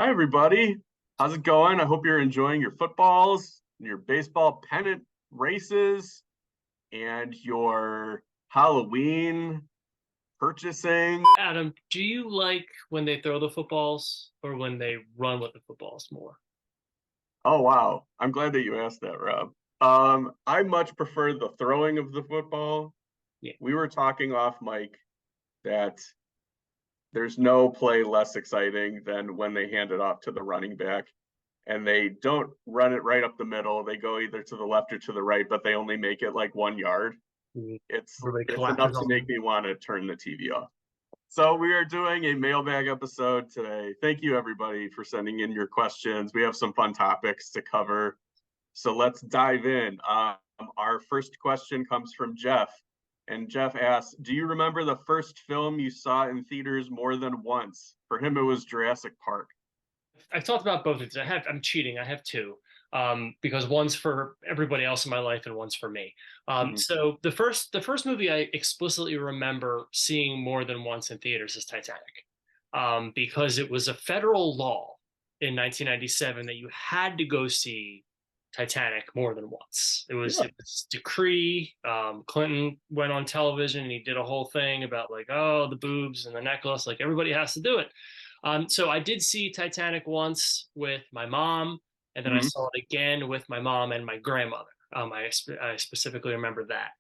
Hi, everybody. How's it going? I hope you're enjoying your footballs, your baseball pennant races, and your Halloween purchasing. Adam, do you like when they throw the footballs or when they run with the footballs more? Oh, wow. I'm glad that you asked that, Rob. I much prefer the throwing of the football. Yeah. We were talking off mic that there's no play less exciting than when they hand it off to the running back and they don't run it right up the middle. They go either to the left or to the right, but they only make it like 1 yard. Mhm. It's Where they it's collapse enough to on make them. me want to turn the TV off. So we are doing a mailbag episode today. Thank you everybody for sending in your questions. We have some fun topics to cover. So let's dive in. Our first question comes from Jeff. And Jeff asks, do you remember the first film you saw in theaters more than once? For him, it was Jurassic Park. I've talked about both of these. I'm cheating. I have two. Because one's for everybody else in my life and one's for me. Mhm. So the first movie I explicitly remember seeing more than once in theaters is Titanic. Because it was a federal law in 1997 that you had to go see Titanic more than once. It was Yeah. it was decree. Clinton went on television and he did a whole thing about like, oh, the boobs and the necklace, like everybody has to do it. So I did see Titanic once with my mom, and then I Mhm. saw it again with my mom and my grandmother. I specifically remember that.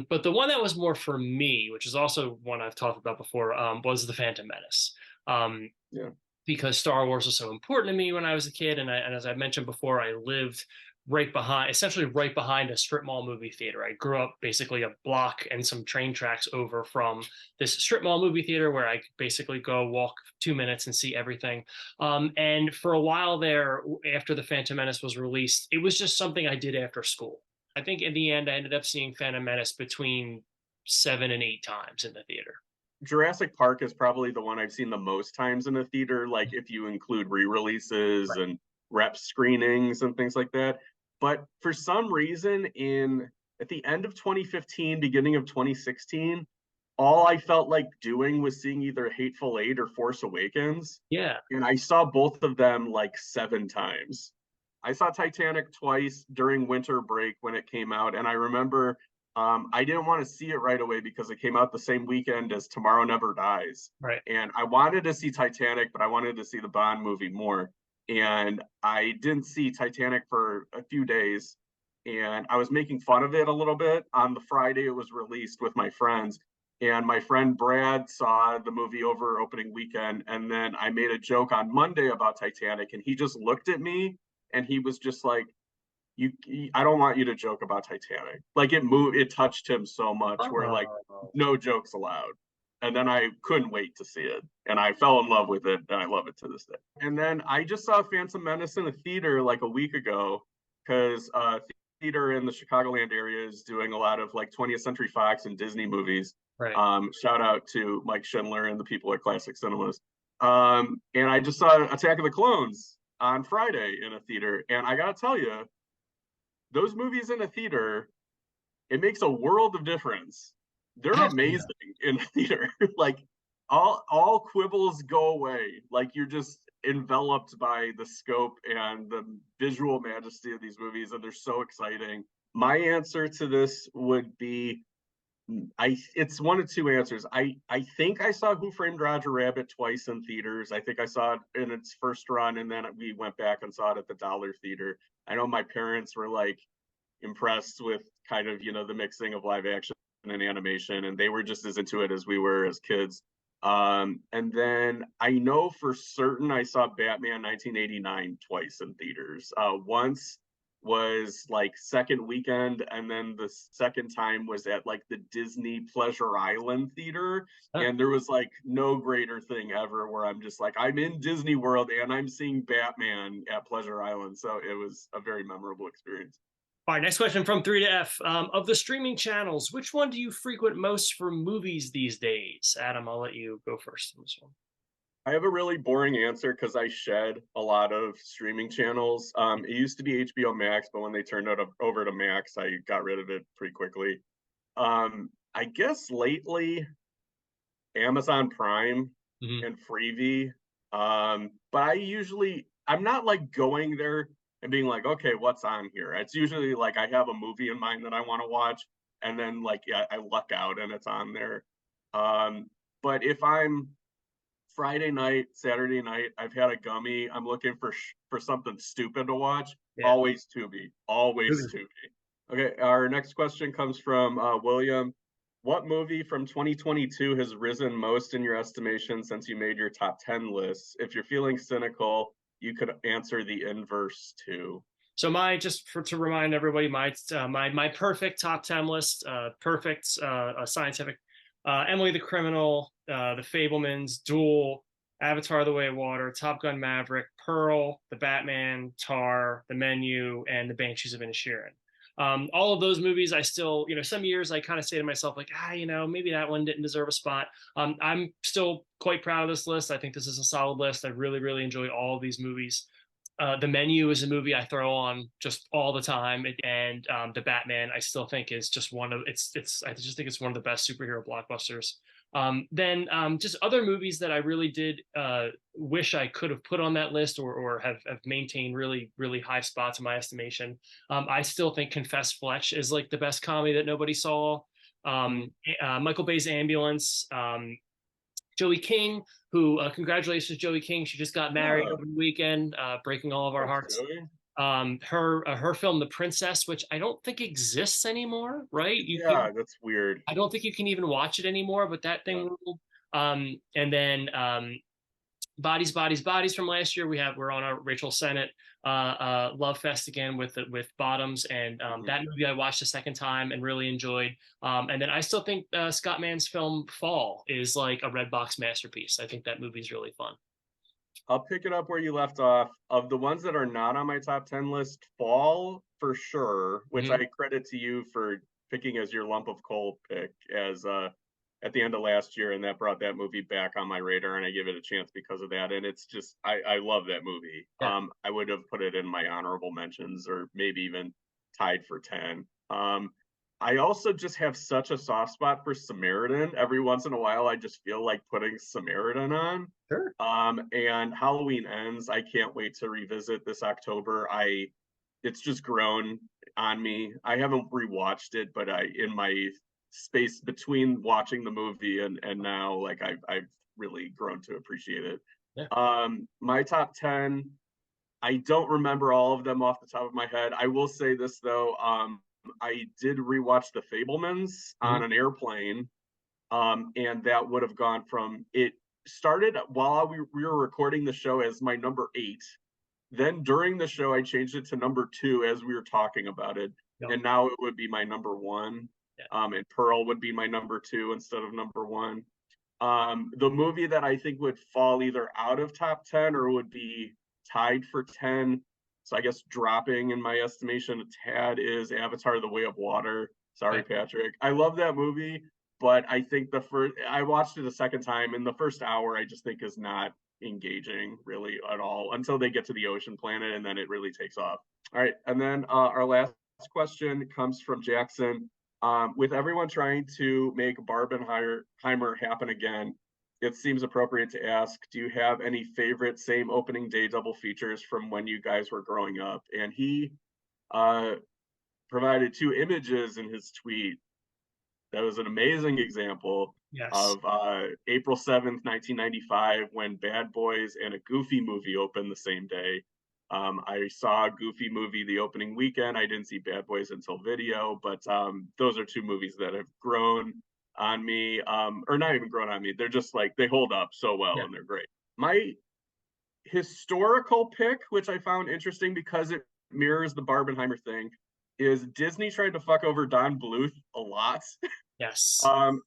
But the one that was more for me, which is also one I've talked about before, was The Phantom Menace. Um, Yeah. because Star Wars was so important to me when I was a kid, and as I mentioned before, I lived essentially right behind a strip mall movie theater. I grew up basically a block and some train tracks over from this strip mall movie theater where I could basically go walk 2 minutes and see everything. And for a while there, after The Phantom Menace was released, it was just something I did after school. I think in the end, I ended up seeing Phantom Menace between 7 and 8 times in the theater. Jurassic Park is probably the one I've seen the most times in a theater, like if you include re-releases Right. and rep screenings and things like that. But for some reason, in at the end of 2015, beginning of 2016, all I felt like doing was seeing either Hateful Eight or Force Awakens. Yeah. And I saw both of them like 7 times. I saw Titanic twice during winter break when it came out, and I remember I didn't want to see it right away because it came out the same weekend as Tomorrow Never Dies. Right. And I wanted to see Titanic, but I wanted to see the Bond movie more. And I didn't see Titanic for a few days. And I was making fun of it a little bit on the Friday it was released with my friends. And my friend Brad saw the movie over opening weekend. And then I made a joke on Monday about Titanic. And he just looked at me and he was just like, you I don't want you to joke about Titanic. Like it touched him so much where like Oh, no jokes allowed. And then I couldn't wait to see it. And I fell in love with it and I love it to this day. And then I just saw Phantom Menace in the theater like a week ago because theater in the Chicagoland area is doing a lot of like 20th Century Fox and Disney movies. right. Shout out to Mike Schindler and the people at Classic Cinemas. And I just saw Attack of the Clones on Friday in a theater. And I got to tell you, those movies in a theater, it makes a world of difference. They're Heck yeah. amazing in the theater. Like all quibbles go away. Like you're just enveloped by the scope and the visual majesty of these movies, and they're so exciting. My answer to this would be it's one of two answers. I think I saw Who Framed Roger Rabbit twice in theaters. I think I saw it in its first run, and then we went back and saw it at the Dollar Theater. I know my parents were like impressed with kind of the mixing of live action and animation, and they were just as into it as we were as kids. And then I know for certain I saw Batman 1989 twice in theaters. Once was like second weekend, and then the second time was at like the Disney Pleasure Island Theater. Huh. And there was like no greater thing ever where I'm just like, I'm in Disney World and I'm seeing Batman at Pleasure Island. So it was a very memorable experience. All right, next question from 3 to F. Of the streaming channels, which one do you frequent most for movies these days? Adam, I'll let you go first on this one. I have a really boring answer because I shed a lot of streaming channels. It used to be HBO Max, but when they turned it over to Max, I got rid of it pretty quickly. I guess lately Amazon Prime Mhm. and Freevee. But I'm not like going there and being like, okay, what's on here? It's usually like I have a movie in mind that I want to watch, and then like yeah, I luck out and it's on there. Um, but if I'm Friday night, Saturday night, I've had a gummy, I'm looking for something stupid to watch. Yeah. Always Tubi, always Movie. Tubi. Okay, our next question comes from William. What movie from 2022 has risen most in your estimation since you made your top 10 lists? If you're feeling cynical, you could answer the inverse too. So my just for to remind everybody, my perfect top 10 list, perfect scientific, Emily the Criminal, The Fablemans, Duel, Avatar: The Way of Water, Top Gun: Maverick, Pearl, The Batman, Tar, The Menu, and The Banshees of Inisherin. All of those movies, I still, some years I kind of say to myself, like, maybe that one didn't deserve a spot. I'm still quite proud of this list. I think this is a solid list. I really, really enjoy all of these movies. The Menu is a movie I throw on just all the time, and the Batman I still think is just one of it's I just think it's one of the best superhero blockbusters. Then just other movies that I really did wish I could have put on that list or have maintained really really high spots in my estimation. I still think Confess Fletch is like the best comedy that nobody saw. Mm. Michael Bay's Ambulance. Joey King, who congratulations, Joey King. She just got married Yeah, over the weekend, breaking all of our thanks, hearts. Joey. Her film, The Princess, which I don't think exists anymore, right? Yeah, that's weird. I don't think you can even watch it anymore, but that Yeah. thing ruled. And then Bodies, Bodies, Bodies from last year. We're on our Rachel Sennett Love Fest again with Bottoms, and Mhm. that movie I watched a second time and really enjoyed. And then I still think Scott Mann's film Fall is like a red box masterpiece. I think that movie's really fun. I'll pick it up where you left off. Of the ones that are not on my top 10 list, Fall for sure, which Mhm. I credit to you for picking as your lump of coal pick as at the end of last year, and that brought that movie back on my radar, and I give it a chance because of that. And it's just I love that movie. Yeah, I would have put it in my honorable mentions or maybe even tied for 10. I also just have such a soft spot for Samaritan. Every once in a while, I just feel like putting Samaritan on. sure. And Halloween Ends, I can't wait to revisit this October. It's just grown on me. I haven't rewatched it, but in my space between watching the movie and now, like I've really grown to appreciate it. Yeah. My top 10, I don't remember all of them off the top of my head. I will say this though, I did rewatch The Fablemans Mhm. on an airplane, and that would have gone from it started while we were recording the show as my number 8. Then during the show, I changed it to number 2 as we were talking about it, Yeah. and now it would be my number 1. Yeah. And Pearl would be my number 2 instead of number 1. The movie that I think would fall either out of top 10 or would be tied for 10, so I guess dropping in my estimation a tad, is Avatar: The Way of Water. Okay. Sorry, Patrick. I love that movie, but I think I watched it a second time, and the first hour I just think is not engaging really at all until they get to the ocean planet, and then it really takes off. All right, and then our last question comes from Jackson. With everyone trying to make Barbenheimer happen again, it seems appropriate to ask, do you have any favorite same opening day double features from when you guys were growing up? And he uh, provided 2 images in his tweet. That was an amazing example Yes. of April 7th, 1995, when Bad Boys and a Goofy movie opened the same day. I saw Goofy movie the opening weekend. I didn't see Bad Boys until video, but those are 2 movies that have grown on me, or not even grown on me. They're just like, they hold up so well Yeah. and they're great. My historical pick, which I found interesting because it mirrors the Barbenheimer thing, is Disney tried to fuck over Don Bluth a lot. Yes.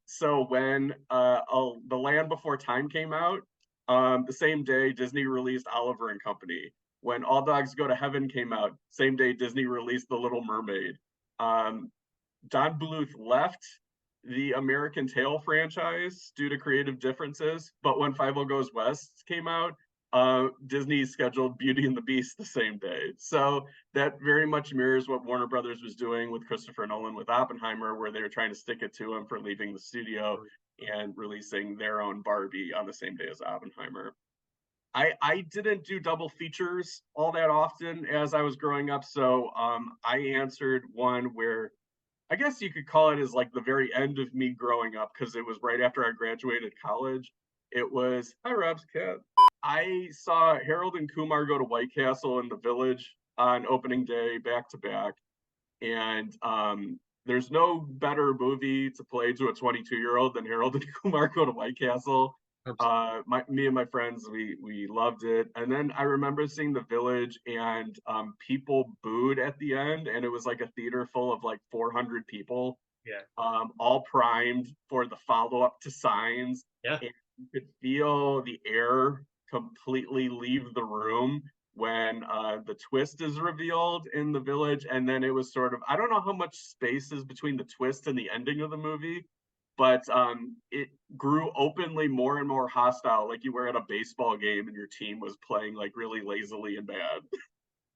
So when The Land Before Time came out, the same day Disney released Oliver and Company. When All Dogs Go to Heaven came out, same day Disney released The Little Mermaid. Um, Don Bluth left the American Tail franchise due to creative differences, but when Five O Goes West came out, Disney scheduled Beauty and the Beast the same day. So that very much mirrors what Warner Brothers was doing with Christopher Nolan with Oppenheimer, where they were trying to stick it to him for leaving the studio and releasing their own Barbie on the same day as Oppenheimer. I didn't do double features all that often as I was growing up, so I answered one where I guess you could call it as like the very end of me growing up because it was right after I graduated college. It was hi Rob's cat. I saw Harold and Kumar go to White Castle in the Village on opening day back to back, and there's no better movie to play to a 22-year-old than Harold and Kumar go to White Castle. Me and my friends, we loved it, and then I remember seeing The Village, and people booed at the end, and it was like a theater full of like 400 people, Yeah. all primed for the follow up to Signs, Yeah. and you could feel the air completely leave the room when the twist is revealed in The Village, and then it was sort of, I don't know how much space is between the twist and the ending of the movie, but it grew openly more and more hostile, like you were at a baseball game and your team was playing like really lazily and bad.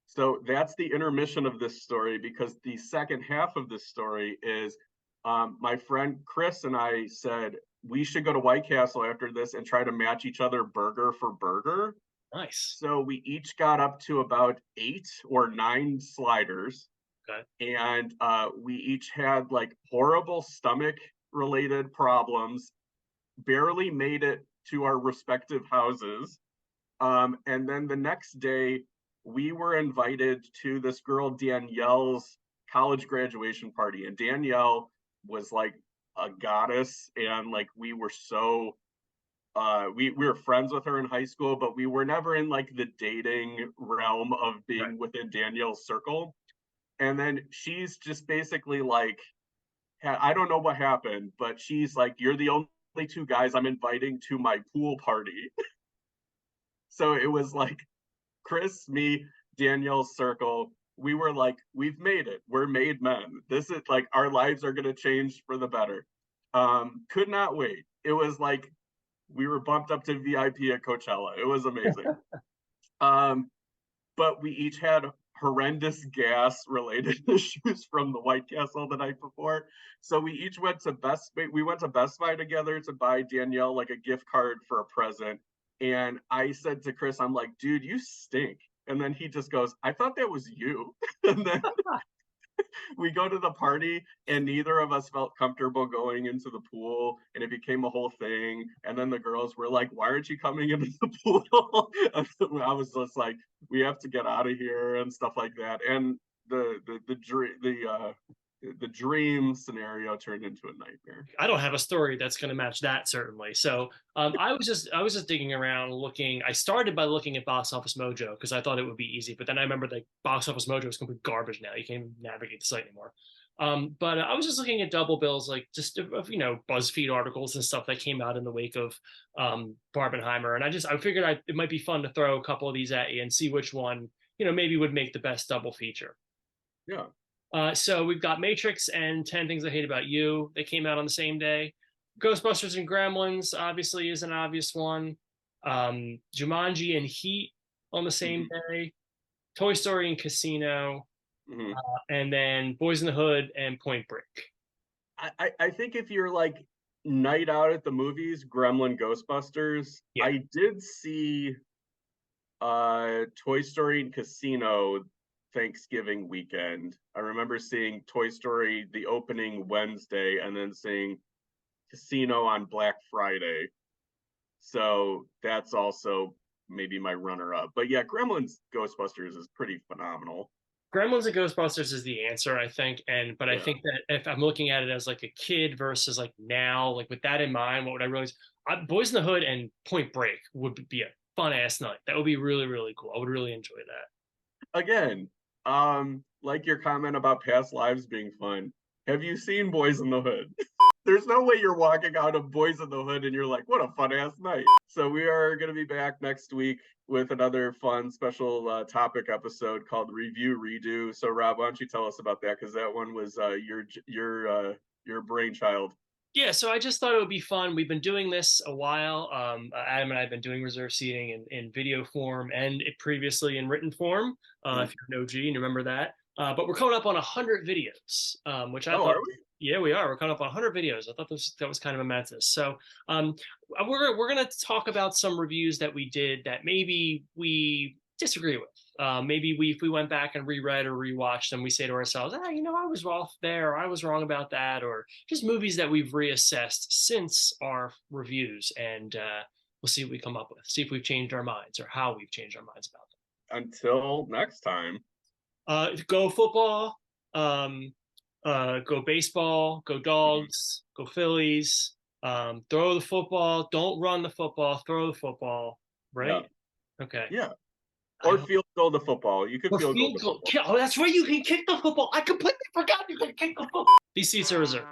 So that's the intermission of this story, because the second half of this story is my friend Chris and I said we should go to White Castle after this and try to match each other burger for burger. Nice. So we each got up to about 8 or 9 sliders, Okay. and we each had like horrible stomach related problems, barely made it to our respective houses. And then the next day, we were invited to this girl Danielle's college graduation party, and Danielle was like a goddess, and like we were so we were friends with her in high school, but we were never in like the dating realm of Right. being within Danielle's circle. And then she's just basically like, I don't know what happened, but she's like, "You're the only 2 guys I'm inviting to my pool party." So it was like Chris, me, Danielle's circle. We were like, "We've made it. We're made men. This is like our lives are gonna change for the better." Could not wait. It was like we were bumped up to VIP at Coachella. It was amazing. Um, but we each had horrendous gas related issues from the White Castle the night before. So we each went to Best Buy together to buy Danielle like a gift card for a present. And I said to Chris, I'm like, dude, you stink. And then he just goes, I thought that was you. And then we go to the party, and neither of us felt comfortable going into the pool, and it became a whole thing. And then the girls were like, why aren't you coming into the pool? I was just like, we have to get out of here and stuff like that. And the dream scenario turned into a nightmare. I don't have a story that's going to match that, certainly. So I was just digging around looking. I started by looking at Box Office Mojo because I thought it would be easy, but then I remember that Box Office Mojo is complete garbage now. You can't even navigate the site anymore. But I was just looking at double bills, like just of BuzzFeed articles and stuff that came out in the wake of Barbenheimer, and I figured it might be fun to throw a couple of these at you and see which one maybe would make the best double feature. Yeah. So we've got Matrix and 10 Things I Hate About You. They came out on the same day. Ghostbusters and Gremlins obviously is an obvious one. Jumanji and Heat on the same Mm-hmm. day. Toy Story and Casino. Mm-hmm. And then Boys in the Hood and Point Break. I think if you're like night out at the movies, Gremlin Ghostbusters. Yeah. I did see Toy Story and Casino Thanksgiving weekend. I remember seeing Toy Story the opening Wednesday and then seeing Casino on Black Friday. So that's also maybe my runner up. But yeah, Gremlins Ghostbusters is pretty phenomenal. Gremlins and Ghostbusters is the answer, I think. But I Yeah. think that if I'm looking at it as like a kid versus like now, like with that in mind, what would I really? Boys in the Hood and Point Break would be a fun ass night. That would be really really cool. I would really enjoy that. Again, like your comment about past lives being fun. Have you seen Boys in the Hood? There's no way you're walking out of Boys in the Hood and you're like, what a fun ass night. So we are going to be back next week with another fun special topic episode called Review Redo. So Rob, why don't you tell us about that? Because that one was your brainchild. Yeah, so I just thought it would be fun. We've been doing this a while. Adam and I have been doing reserve seating in video form and previously in written form. Mm. If you're an OG and you remember that. But we're coming up on 100 videos, which I Oh, thought are we? Yeah, we are. We're coming up on 100 videos. I thought that was kind of momentous. So, we're gonna talk about some reviews that we did that maybe we disagree with. Maybe if we went back and reread or rewatched them, we say to ourselves, ah, I was off there, or I was wrong about that, or just movies that we've reassessed since our reviews, and we'll see what we come up with. See if we've changed our minds or how we've changed our minds about Until next time. them. Go football. Um, go baseball, go Mhm. dogs, go Phillies. Throw the football. Don't run the football. Throw the football. Yeah. Right? Okay. Yeah. I Or don't. field goal the football. You could Or field goal field the goal. football. Oh, that's right. You can kick the football. I completely forgot you can kick the football. These seats are reserved.